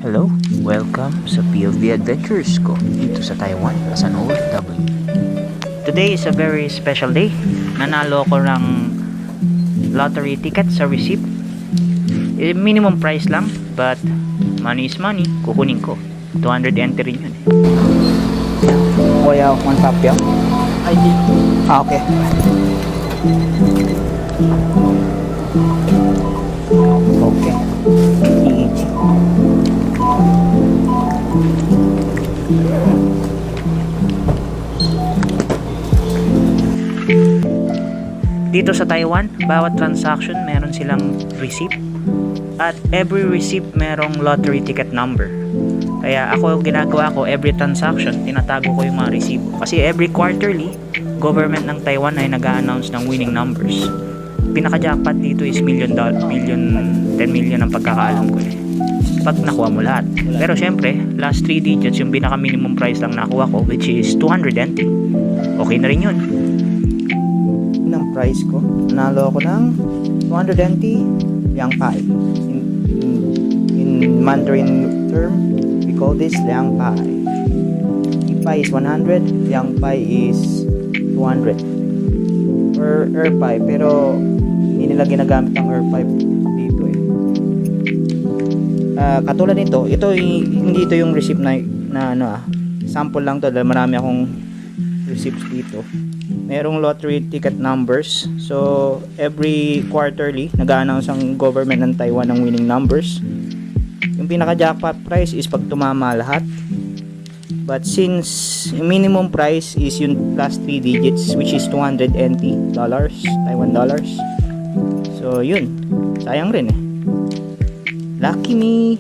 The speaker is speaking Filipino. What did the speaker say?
Hello, welcome sa POV Adventures ko dito sa Taiwan as an OFW. Today is a very special day. Nanalo ko ng lottery ticket sa receipt. Minimum price lang, but money is money. Kukunin ko. 200 entry rin yun. Kuya, one papel. ID. Okay. Okay. Easy. Dito sa Taiwan, bawat transaction meron silang receipt. At every receipt merong lottery ticket number. Kaya ako ginagawa ko, every transaction, tinatago ko yung mga receipt. Kasi every quarterly, government ng Taiwan ay nag-a-announce ng winning numbers. Pinaka-jackpot dito is 10 million ang pagkakaalam ko eh. Pag nakuha mo lahat. Pero syempre, last 3 digits yung pinaka-minimum price lang nakuha ko, which is 200 NT. Okay na rin yun. Ng price ko, nanalo ako ng 200 NT Liang Pai. In Mandarin term, we call this Liang Pai. Pai is 100, Liang Pai is 200. Or Pai, pero hindi nila ginagamit ang Pai dito eh. Katulad nito, hindi ito yung receipt na sample lang to dahil marami akong receipts dito. Merong lottery ticket numbers. So, every quarterly, nag-a-announce ang government ng Taiwan ng winning numbers. Yung pinaka-jackpot price is pag tumama lahat. But since yung minimum price is yung plus 3 digits, which is 200 NT dollars, Taiwan dollars. So, yun. Sayang rin eh. Lucky me!